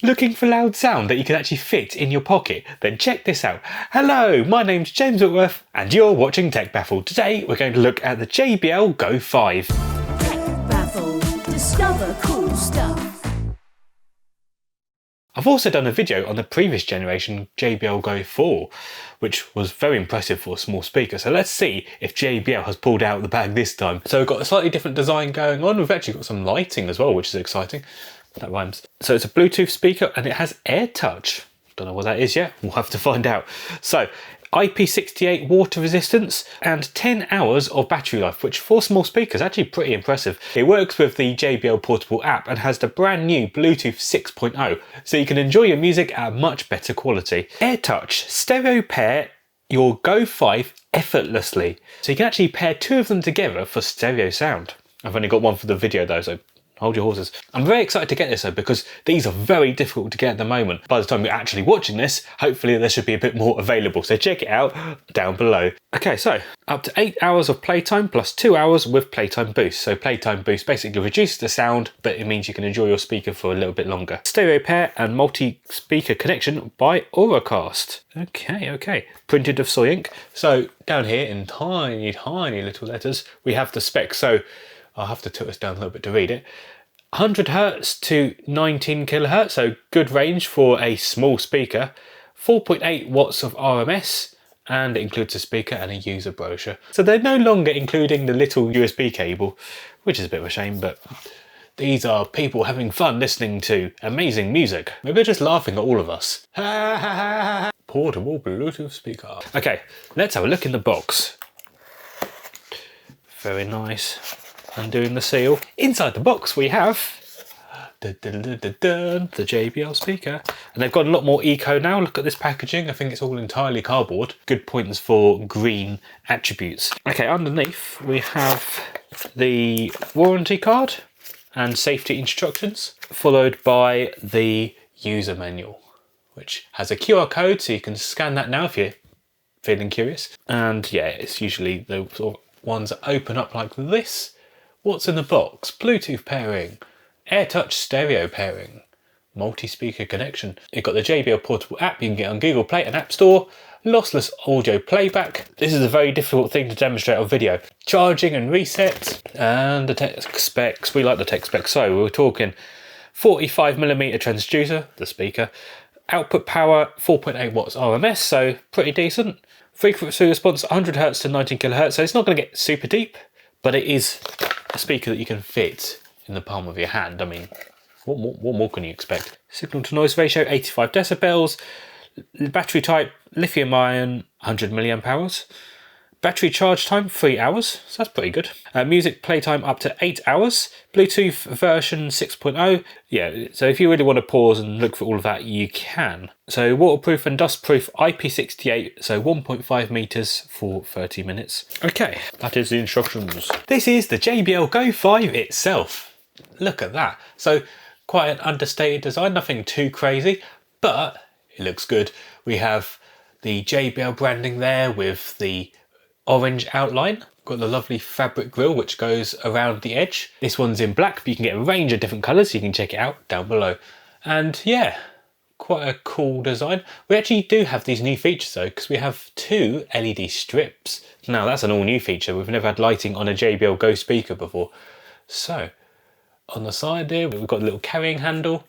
Looking for loud sound that you can actually fit in your pocket? Then check this out. Hello, my name's James Whitworth and you're watching TechBaffle. Today we're going to look at the JBL Go 5. TechBaffle. Discover cool stuff. I've also done a video on the previous generation JBL Go 4, which was very impressive for a small speaker. So let's see if JBL has pulled out the bag this time. So we've got a slightly different design going on. We've actually got some lighting as well, which is exciting. That rhymes. So it's a Bluetooth speaker and it has AirTouch. Don't know what that is yet. We'll have to find out. So IP68 water resistance and 10 hours of battery life, which for small speakers is actually pretty impressive. It works with the JBL Portable App and has the brand new Bluetooth 6.0, so you can enjoy your music at a much better quality. AirTouch stereo pair your Go 5 effortlessly. So you can actually pair two of them together for stereo sound. I've only got one for the video though, so hold your horses. I'm very excited to get this though because these are very difficult to get at the moment. By the time you're actually watching this, hopefully there should be a bit more available. So check it out down below. Okay, so up to 8 hours of playtime plus 2 hours with Playtime Boost. So Playtime Boost basically reduces the sound, but it means you can enjoy your speaker for a little bit longer. Stereo pair and multi-speaker connection by Auracast. Okay. Printed of soy ink. So down here in tiny little letters, we have the specs. So I'll have to tilt this down a little bit to read it. 100 Hz to 19 kHz, so good range for a small speaker. 4.8 watts of RMS, and it includes a speaker and a user brochure. So they're no longer including the little USB cable, which is a bit of a shame, but these are people having fun listening to amazing music. Maybe they're just laughing at all of us. Portable Bluetooth speaker. Okay, let's have a look in the box. Very nice. Undoing the seal. Inside the box we have the JBL speaker. And they've got a lot more eco now. Look at this packaging. I think it's all entirely cardboard. Good points for green attributes. Okay, underneath we have the warranty card and safety instructions, followed by the user manual, which has a QR code, so you can scan that now if you're feeling curious. And yeah, it's usually the sort of ones that open up like this. What's in the box? Bluetooth pairing, AirTouch stereo pairing, multi-speaker connection. You've got the JBL Portable App you can get on Google Play and App Store, lossless audio playback. This is a very difficult thing to demonstrate on video. Charging and reset, and the tech specs. We like the tech specs. So we're talking 45mm transducer, the speaker, output power 4.8 watts RMS, so pretty decent. Frequency response 100 Hz to 19 kHz, so it's not going to get super deep, but it is a speaker that you can fit in the palm of your hand. I mean, what more can you expect? Signal to noise ratio 85 decibels. Battery type lithium ion 100 milliamp hours. Battery charge time 3 hours, so that's pretty good. Music playtime up to 8 hours. Bluetooth version 6.0. Yeah, so if you really want to pause and look for all of that, you can. So waterproof and dustproof IP68, so 1.5 meters for 30 minutes. Okay, that is the instructions. This is the JBL Go 5 itself. Look at that. So quite an understated design, nothing too crazy, but it looks good. We have the JBL branding there with the orange outline. Got the lovely fabric grille which goes around the edge. This one's in black, but you can get a range of different colours, so you can check it out down below. And yeah, quite a cool design. We actually do have these new features though, because we have 2 LED strips. Now that's an all new feature. We've never had lighting on a JBL Go speaker before. So on the side there, we've got a little carrying handle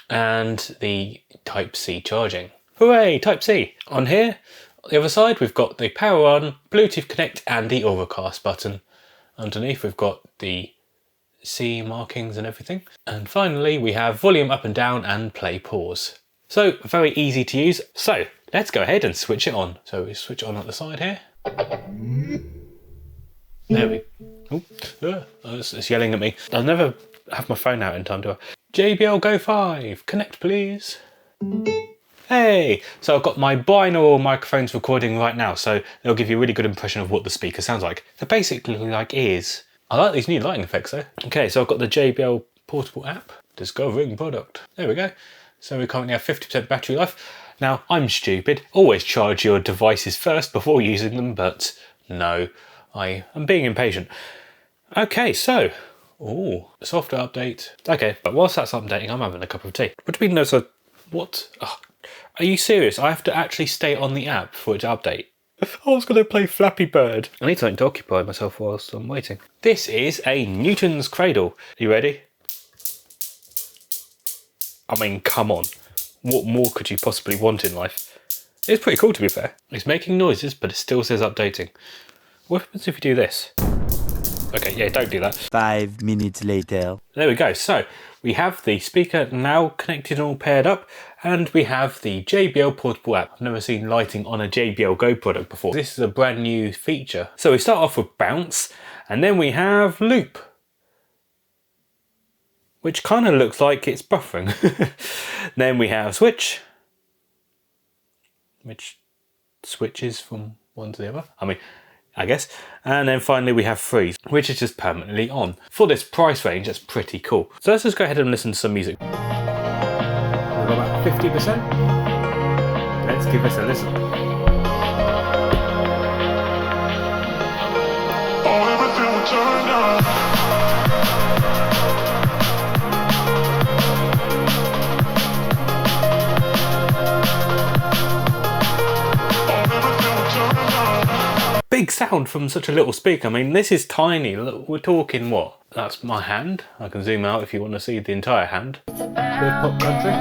and the Type-C charging. Hooray, Type-C. On here, on the other side, we've got the power on, Bluetooth connect and the Auracast button. Underneath, we've got the C markings and everything. And finally, we have volume up and down and play pause. So very easy to use. So let's go ahead and switch it on. So we switch on at the side here. There we go. It's yelling at me. I'll never have my phone out in time, do I? JBL Go 5, connect please. Hey, so I've got my binaural microphones recording right now, so they'll give you a really good impression of what the speaker sounds like. They're basically like ears. I like these new lighting effects though. Okay, so I've got the JBL Portable App, discovering product. There we go. So we currently have 50% battery life. Now, I'm stupid. Always charge your devices first before using them, but no, I am being impatient. Okay, so, software update. Okay, but whilst that's updating, I'm having a cup of tea. What do you mean there's a What? Oh, are you serious? I have to actually stay on the app for it to update. I was going to play Flappy Bird. I need something to occupy myself whilst I'm waiting. This is a Newton's Cradle. Are you ready? I mean, come on. What more could you possibly want in life? It's pretty cool, to be fair. It's making noises, but it still says updating. What happens if you do this? Okay, yeah, don't do that. 5 minutes later. There we go. So we have the speaker now connected and all paired up, and we have the JBL Portable App. I've never seen lighting on a JBL Go product before. This is a brand new feature. So we start off with bounce, and then we have loop, which kind of looks like it's buffering. Then we have switch, which switches from one to the other. I guess. And then finally we have freeze, which is just permanently on. For this price range, that's pretty cool. So let's just go ahead and listen to some music. We've got about 50%. Let's give this a listen. Big sound from such a little speaker. I mean, this is tiny. Look, we're talking what? That's my hand. I can zoom out if you want to see the entire hand. Pop country.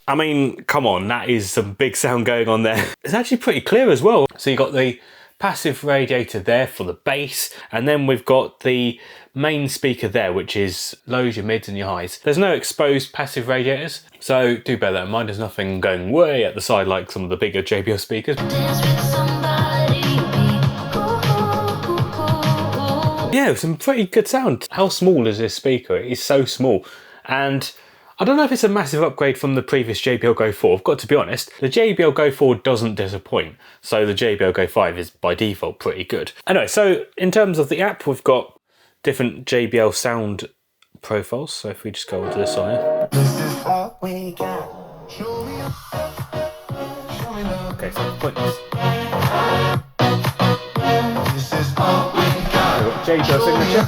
I mean, come on, that is some big sound going on there. It's actually pretty clear as well. So you got the passive radiator there for the bass, and then we've got the main speaker there, which is lows, your mids and your highs. There's no exposed passive radiators, so do bear that in mind. There's nothing going way at the side like some of the bigger JBL speakers. Yeah, some pretty good sound. How small is this speaker? It is so small, and I don't know if it's a massive upgrade from the previous JBL Go 4, I've got to be honest. The JBL Go 4 doesn't disappoint, so the JBL Go 5 is by default pretty good. Anyway, so in terms of the app, we've got different JBL sound profiles. So if we just go onto this one here. Okay, so points. We've got JBL signature.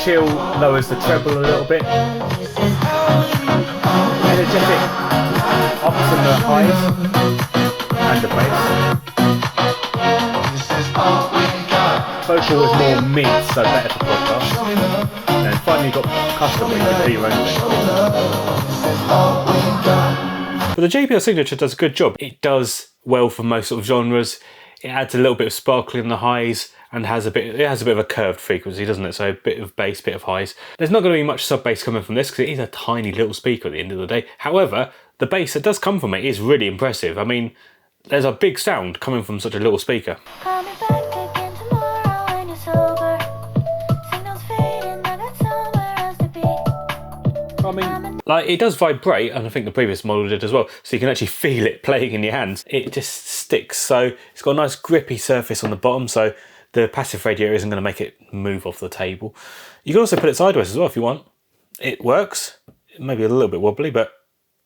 Chill lowers the treble a little bit. Energetic ups and the highs and the bass. Vocal is more mid, so better for podcasts. And then finally you've got custom where you can do your own thing. But the JBL signature does a good job. It does well for most sort of genres. It adds a little bit of sparkle in the highs and it has a bit of a curved frequency, doesn't it? So a bit of bass, bit of highs. There's not going to be much sub bass coming from this because it is a tiny little speaker at the end of the day. However, the bass that does come from it is really impressive. I mean, there's a big sound coming from such a little speaker. I mean, like, it does vibrate, and I think the previous model did as well, so you can actually feel it playing in your hands. It just sticks, so it's got a nice grippy surface on the bottom, so the passive radiator isn't going to make it move off the table. You can also put it sideways as well if you want. It works. It may be a little bit wobbly, but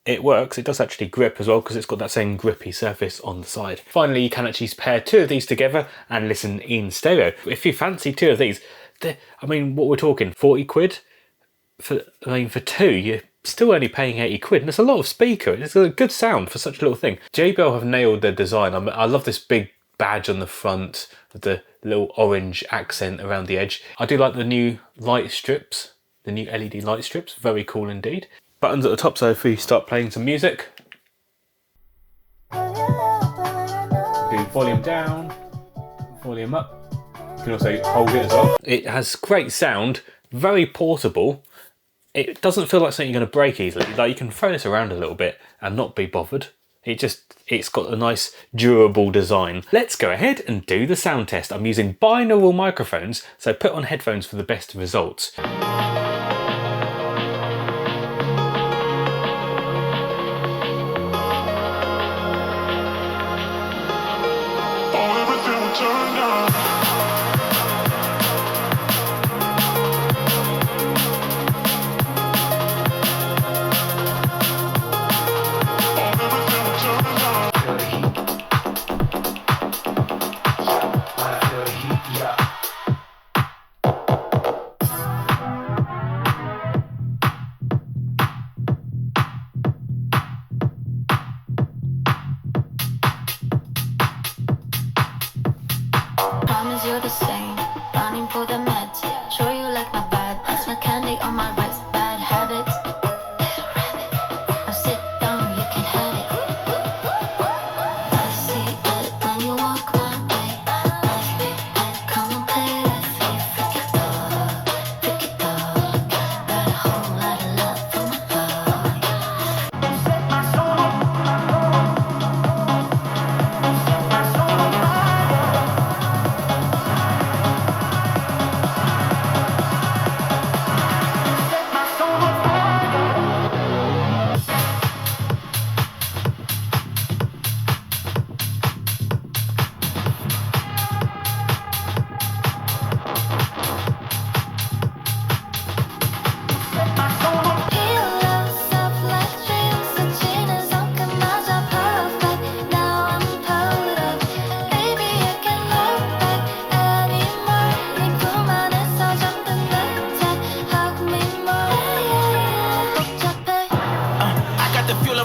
it works. It does actually grip as well because it's got that same grippy surface on the side. Finally, you can actually pair two of these together and listen in stereo. If you fancy two of these, I mean, what we're talking, 40 quid? For two, you're still only paying 80 quid, and it's a lot of speaker. It's a good sound for such a little thing. JBL have nailed their design. I love this big badge on the front with the little orange accent around the edge. I do like the new light strips, the new LED light strips, very cool indeed. Buttons at the top, so if we start playing some music, do volume down, volume up. You can also hold it as well. It has great sound, very portable. It doesn't feel like something you're going to break easily. Like, you can throw this around a little bit and not be bothered. It's got a nice durable design. Let's go ahead and do the sound test. I'm using binaural microphones, so put on headphones for the best results. promise you're the same. Running for the meds, sure you like my bad. That's my candy on my wrist, bad habits. Little rabbit, now sit down, you can have it. I see it when you walk my way. Come and play with me, freaky dog, freaky dog. Got a whole lot of love for my dog.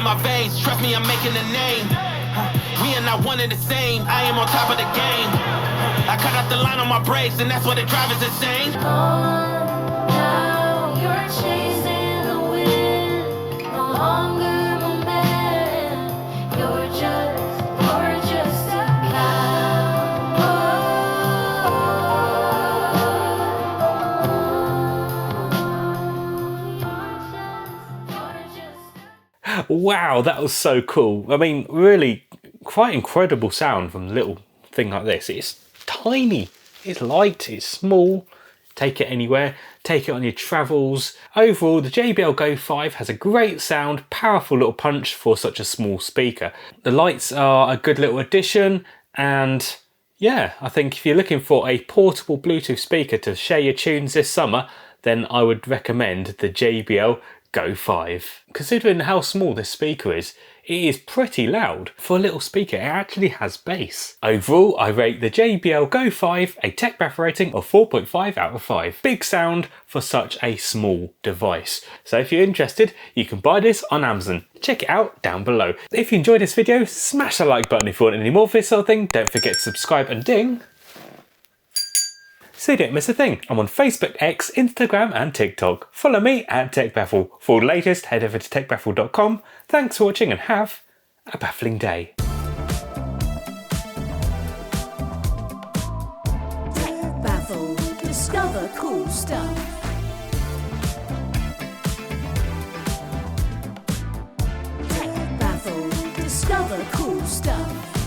My veins, trust me, I'm making a name. We are not one and the same. I am on top of the game. I cut out the line on my brakes, and that's why the drive is insane. Now you're chasing the wind, no longer my man. You're just a Wow, that was so cool. I mean, really quite incredible sound from a little thing like this. It's tiny, it's light, it's small. Take it anywhere, take it on your travels. Overall, the JBL Go 5 has a great sound, powerful little punch for such a small speaker. The lights are a good little addition, and yeah, I think if you're looking for a portable Bluetooth speaker to share your tunes this summer, then I would recommend the JBL Go 5. Considering how small this speaker is, it is pretty loud. For a little speaker, it actually has bass. Overall, I rate the JBL Go 5 a TechBaffle rating of 4.5 out of 5. Big sound for such a small device. So if you're interested, you can buy this on Amazon. Check it out down below. If you enjoyed this video, smash the like button if you want any more of this sort of thing. Don't forget to subscribe and ding, so you don't miss a thing. I'm on Facebook, X, Instagram and TikTok. Follow me at TechBaffle. For the latest, head over to techbaffle.com. Thanks for watching and have a baffling day. TechBaffle. Discover cool stuff. TechBaffle. Discover cool stuff.